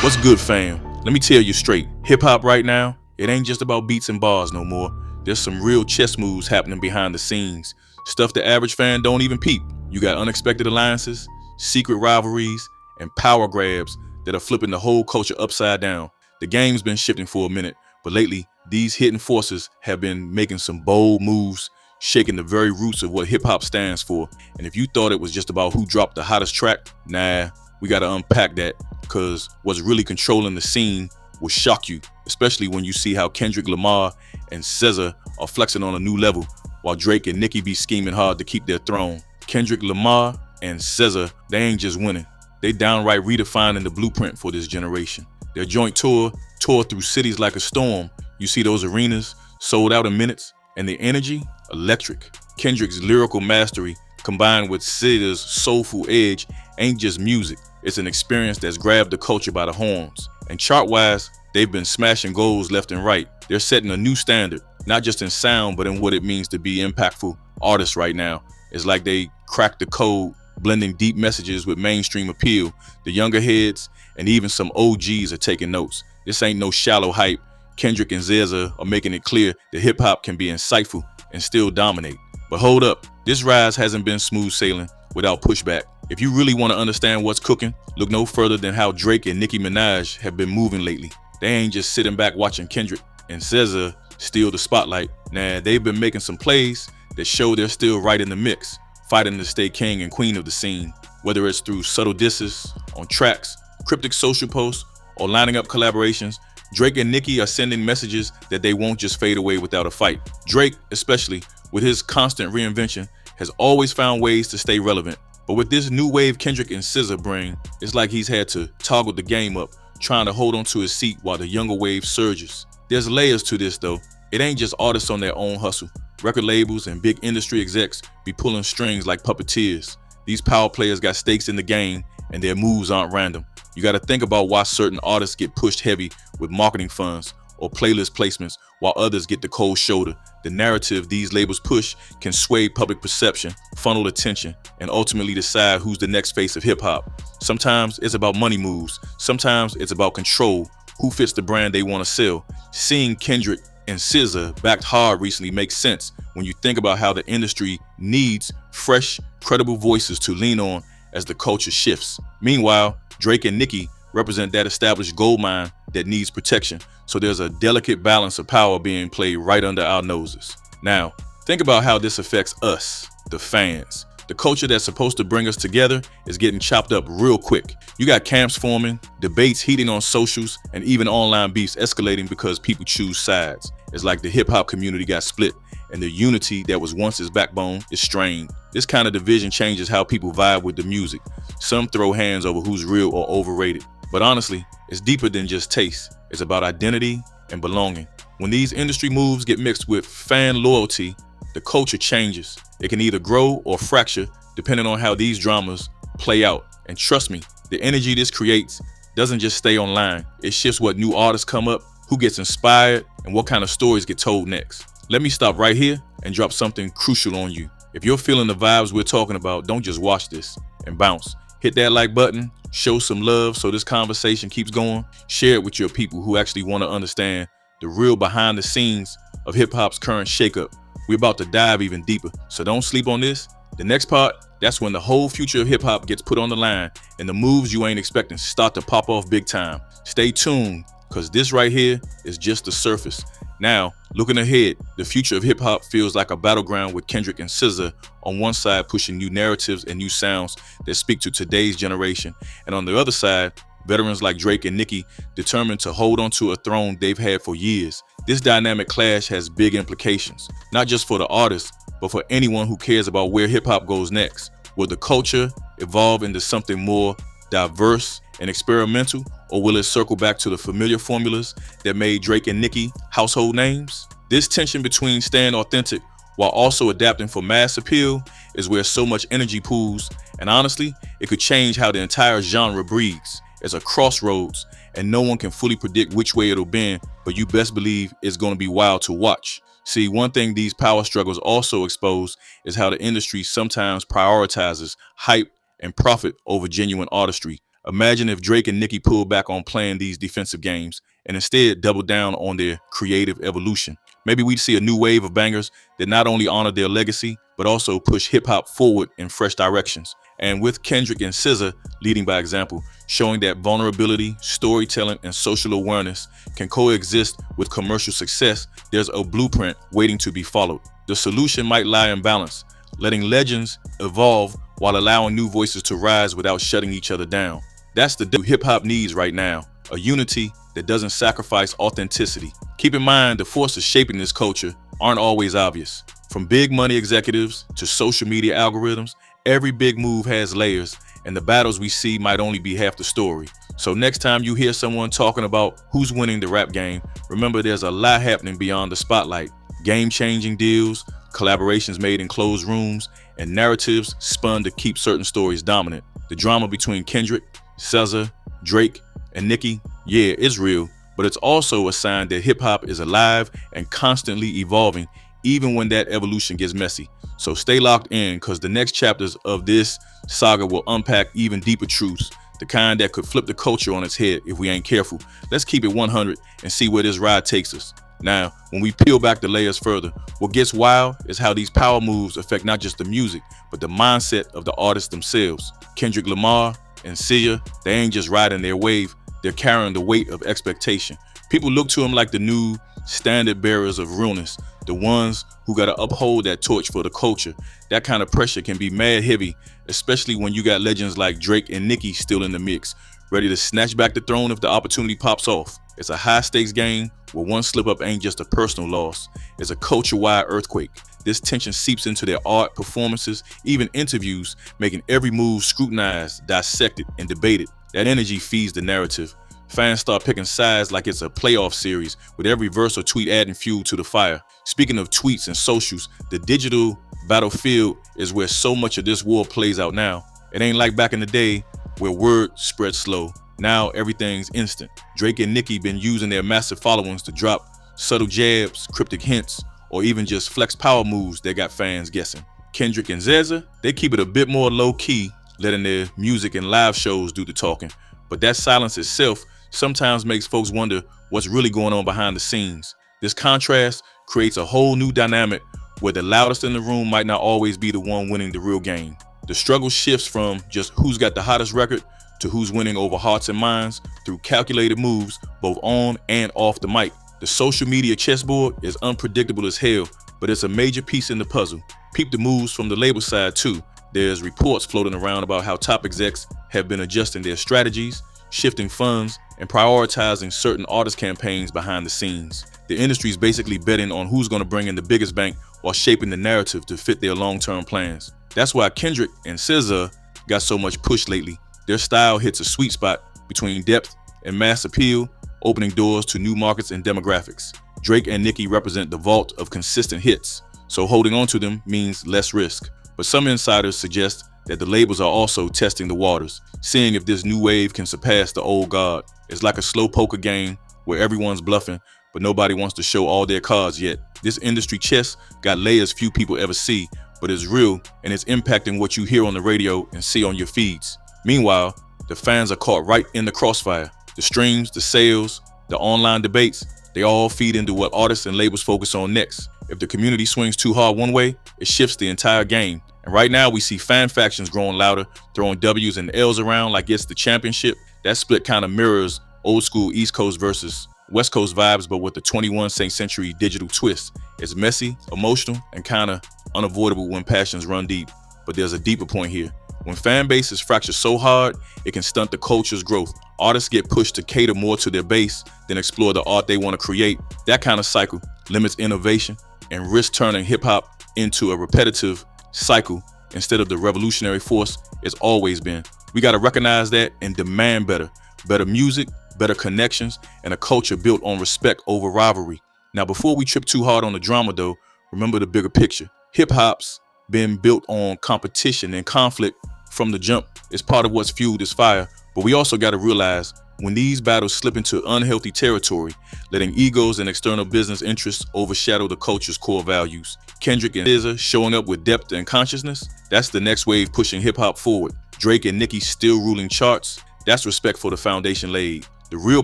What's good, fam? Let me tell you straight, hip-hop right now, it ain't just about beats and bars no more. There's some real chess moves happening behind the scenes, stuff the average fan don't even peep. You got unexpected alliances, secret rivalries, and power grabs that are flipping the whole culture upside down. The game's been shifting for a minute, but lately, these hidden forces have been making some bold moves, shaking the very roots of what hip-hop stands for. And if you thought it was just about who dropped the hottest track, nah, we gotta unpack that, because what's really controlling the scene will shock you, especially when you see how Kendrick Lamar and SZA are flexing on a new level, while Drake and Nicki be scheming hard to keep their throne. Kendrick Lamar and SZA, they ain't just winning, they downright redefining the blueprint for this generation. Their joint tour tore through cities like a storm. You see those arenas sold out in minutes, and the energy, electric. Kendrick's lyrical mastery combined with SZA's soulful edge ain't just music, it's an experience that's grabbed the culture by the horns. And chart-wise, they've been smashing goals left and right. They're setting a new standard, not just in sound, but in what it means to be impactful artists right now. It's like they cracked the code, blending deep messages with mainstream appeal. The younger heads and even some OGs are taking notes. This ain't no shallow hype. Kendrick and SZA are making it clear that hip-hop can be insightful and still dominate. But hold up, this rise hasn't been smooth sailing without pushback. If you really want to understand what's cooking, look no further than how Drake and Nicki Minaj have been moving lately. They ain't just sitting back watching Kendrick and SZA steal the spotlight. Nah, they've been making some plays that show they're still right in the mix, fighting to stay king and queen of the scene. Whether it's through subtle disses on tracks, cryptic social posts, or lining up collaborations, Drake and Nicki are sending messages that they won't just fade away without a fight. Drake, especially with his constant reinvention, has always found ways to stay relevant. But with this new wave Kendrick and SZA bring, it's like he's had to toggle the game up, trying to hold on to his seat while the younger wave surges. There's layers to this though. It ain't just artists on their own hustle. Record labels and big industry execs be pulling strings like puppeteers. These power players got stakes in the game, and their moves aren't random. You gotta think about why certain artists get pushed heavy with marketing funds or playlist placements while others get the cold shoulder. The narrative these labels push can sway public perception, funnel attention, and ultimately decide who's the next face of hip-hop. Sometimes it's about money moves, sometimes it's about control, who fits the brand they want to sell. Seeing Kendrick and SZA backed hard recently makes sense when you think about how the industry needs fresh, credible voices to lean on as the culture shifts. Meanwhile, Drake and Nicki represent that established goldmine that needs protection, so there's a delicate balance of power being played right under our noses. Now, think about how this affects us, the fans. The culture that's supposed to bring us together is getting chopped up real quick. You got camps forming, debates heating on socials, and even online beefs escalating because people choose sides. It's like the hip-hop community got split, and the unity that was once its backbone is strained. This kind of division changes how people vibe with the music. Some throw hands over who's real or overrated. But honestly, it's deeper than just taste. It's about identity and belonging. When these industry moves get mixed with fan loyalty, the culture changes. It can either grow or fracture depending on how these dramas play out. And trust me, the energy this creates doesn't just stay online. It shifts what new artists come up, who gets inspired, and what kind of stories get told next. Let me stop right here and drop something crucial on you. If you're feeling the vibes we're talking about, don't just watch this and bounce. Hit that like button, show some love so this conversation keeps going. Share it with your people who actually want to understand the real behind the scenes of hip-hop's current shakeup. We're about to dive even deeper, so don't sleep on this. The next part, that's when the whole future of hip-hop gets put on the line and the moves you ain't expecting start to pop off big time. Stay tuned, because this right here is just the surface. Now, looking ahead, the future of hip-hop feels like a battleground with Kendrick and SZA on one side pushing new narratives and new sounds that speak to today's generation, and on the other side, veterans like Drake and Nicki determined to hold on to a throne they've had for years. This dynamic clash has big implications, not just for the artists, but for anyone who cares about where hip-hop goes next. Will the culture evolve into something more diverse and experimental, or will it circle back to the familiar formulas that made Drake and Nicki household names? This tension between staying authentic while also adapting for mass appeal is where so much energy pools, and honestly, it could change how the entire genre breathes. It's a crossroads, and no one can fully predict which way it'll bend, but you best believe it's going to be wild to watch. See, one thing these power struggles also expose is how the industry sometimes prioritizes hype and profit over genuine artistry. Imagine if Drake and Nicki pulled back on playing these defensive games and instead doubled down on their creative evolution. Maybe we'd see a new wave of bangers that not only honor their legacy, but also push hip-hop forward in fresh directions. And with Kendrick and SZA leading by example, showing that vulnerability, storytelling, and social awareness can coexist with commercial success, there's a blueprint waiting to be followed. The solution might lie in balance, letting legends evolve while allowing new voices to rise without shutting each other down. That's the hip-hop needs right now, a unity that doesn't sacrifice authenticity. Keep in mind, the forces shaping this culture aren't always obvious. From big money executives to social media algorithms, every big move has layers, and the battles we see might only be half the story. So next time you hear someone talking about who's winning the rap game, remember there's a lot happening beyond the spotlight. Game-changing deals, collaborations made in closed rooms, and narratives spun to keep certain stories dominant. The drama between Kendrick, SZA, Drake, and Nicki, yeah, it's real, but it's also a sign that hip-hop is alive and constantly evolving, even when that evolution gets messy. So stay locked in, because the next chapters of this saga will unpack even deeper truths, the kind that could flip the culture on its head if we ain't careful. Let's keep it 100 and see where this ride takes us. Now, when we peel back the layers further, what gets wild is how these power moves affect not just the music, but the mindset of the artists themselves. Kendrick Lamar and SZA, they ain't just riding their wave, they're carrying the weight of expectation. People look to them like the new standard bearers of realness, the ones who gotta uphold that torch for the culture. That kind of pressure can be mad heavy, especially when you got legends like Drake and Nicki still in the mix, ready to snatch back the throne if the opportunity pops off. It's a high-stakes game where one slip-up ain't just a personal loss, it's a culture-wide earthquake. This tension seeps into their art, performances, even interviews, making every move scrutinized, dissected, and debated. That energy feeds the narrative. Fans start picking sides like it's a playoff series, with every verse or tweet adding fuel to the fire. Speaking of tweets and socials, the digital battlefield is where so much of this war plays out now. It ain't like back in the day where word spread slow. Now everything's instant. Drake and Nicki been using their massive followings to drop subtle jabs, cryptic hints, or even just flex power moves that got fans guessing. Kendrick and SZA, they keep it a bit more low-key, letting their music and live shows do the talking. But that silence itself sometimes makes folks wonder what's really going on behind the scenes. This contrast creates a whole new dynamic where the loudest in the room might not always be the one winning the real game. The struggle shifts from just who's got the hottest record to who's winning over hearts and minds through calculated moves both on and off the mic. The social media chessboard is unpredictable as hell, but it's a major piece in the puzzle. Peep the moves from the label side too. There's reports floating around about how top execs have been adjusting their strategies, shifting funds, and prioritizing certain artist campaigns behind the scenes. The industry's basically betting on who's going to bring in the biggest bank while shaping the narrative to fit their long-term plans. That's why Kendrick and SZA got so much push lately. Their style hits a sweet spot between depth and mass appeal, opening doors to new markets and demographics. Drake and Nicki represent the vault of consistent hits, so holding on to them means less risk. But some insiders suggest that the labels are also testing the waters, seeing if this new wave can surpass the old guard. It's like a slow poker game where everyone's bluffing, but nobody wants to show all their cards yet. This industry chess got layers few people ever see, but it's real and it's impacting what you hear on the radio and see on your feeds. Meanwhile, the fans are caught right in the crossfire. The streams, the sales, the online debates, they all feed into what artists and labels focus on next. If the community swings too hard one way, it shifts the entire game. And right now we see fan factions growing louder, throwing W's and L's around like it's the championship. That split kind of mirrors old school East Coast versus West Coast vibes, but with the 21st century digital twist. It's messy, emotional, and kind of unavoidable when passions run deep. But there's a deeper point here. When fan bases fracture so hard, it can stunt the culture's growth. Artists get pushed to cater more to their base than explore the art they want to create. That kind of cycle limits innovation and risks turning hip-hop into a repetitive cycle instead of the revolutionary force it's always been. We got to recognize that and demand better. Better music, better connections, and a culture built on respect over rivalry. Now, before we trip too hard on the drama though, remember the bigger picture. Hip-hop's been built on competition and conflict from the jump. It's part of what's fueled this fire, but we also got to realize when these battles slip into unhealthy territory, letting egos and external business interests overshadow the culture's core values. Kendrick and SZA showing up with depth and consciousness, that's the next wave pushing hip-hop forward. Drake and Nicki still ruling charts, That's respect for the foundation laid. The real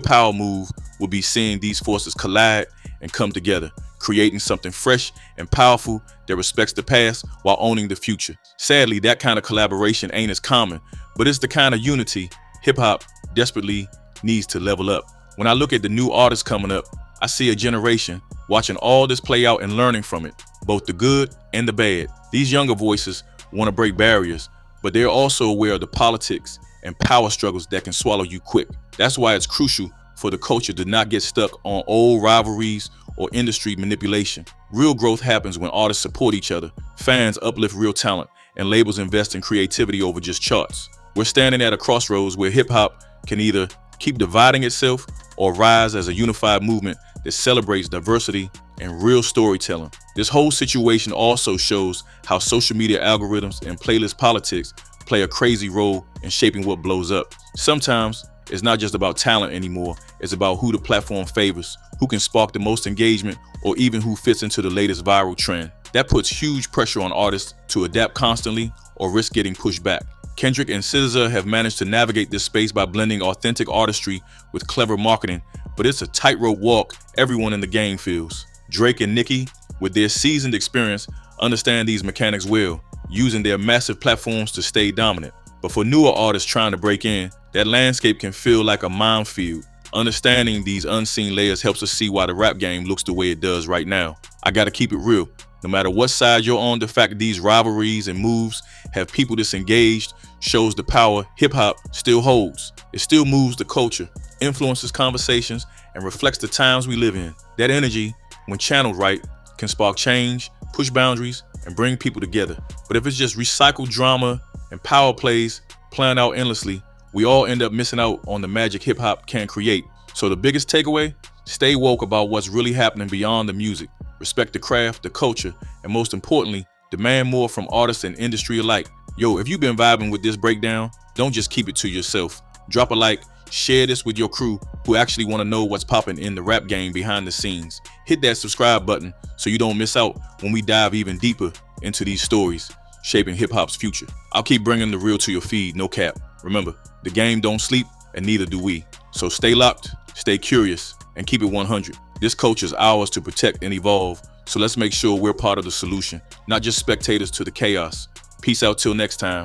power move will be seeing these forces collide and come together, creating something fresh and powerful that respects the past while owning the future. Sadly, that kind of collaboration ain't as common, but it's the kind of unity hip-hop desperately needs to level up. When I look at the new artists coming up, I see a generation watching all this play out and learning from it, both the good and the bad. These younger voices want to break barriers, but they're also aware of the politics and power struggles that can swallow you quick. That's why it's crucial for the culture to not get stuck on old rivalries or industry manipulation. Real growth happens when artists support each other, fans uplift real talent, and labels invest in creativity over just charts. We're standing at a crossroads where hip-hop can either keep dividing itself or rise as a unified movement that celebrates diversity and real storytelling. This whole situation also shows how social media algorithms and playlist politics play a crazy role in shaping what blows up. Sometimes it's not just about talent anymore, it's about who the platform favors, who can spark the most engagement, or even who fits into the latest viral trend. That puts huge pressure on artists to adapt constantly or risk getting pushed back. Kendrick and SZA have managed to navigate this space by blending authentic artistry with clever marketing, but it's a tightrope walk everyone in the game feels. Drake and Nicki, with their seasoned experience, understand these mechanics well, using their massive platforms to stay dominant. But for newer artists trying to break in, that landscape can feel like a minefield. Understanding these unseen layers helps us see why the rap game looks the way it does right now. I gotta keep it real. No matter what side you're on, the fact that these rivalries and moves have people disengaged shows the power hip-hop still holds. It still moves the culture, influences conversations, and reflects the times we live in. That energy, when channeled right, can spark change, push boundaries, and bring people together. But if it's just recycled drama and power plays playing out endlessly, we all end up missing out on the magic hip-hop can create. So the biggest takeaway, stay woke about what's really happening beyond the music. Respect the craft, the culture, and most importantly, demand more from artists and industry alike. Yo, if you've been vibing with this breakdown, don't just keep it to yourself. Drop a like, share this with your crew who actually want to know what's popping in the rap game behind the scenes. Hit that subscribe button so you don't miss out when we dive even deeper into these stories shaping hip-hop's future. I'll keep bringing the real to your feed, no cap. Remember, the game don't sleep, and neither do we. So stay locked, stay curious, and keep it 100. This culture is ours to protect and evolve, so let's make sure we're part of the solution, not just spectators to the chaos. Peace out till next time.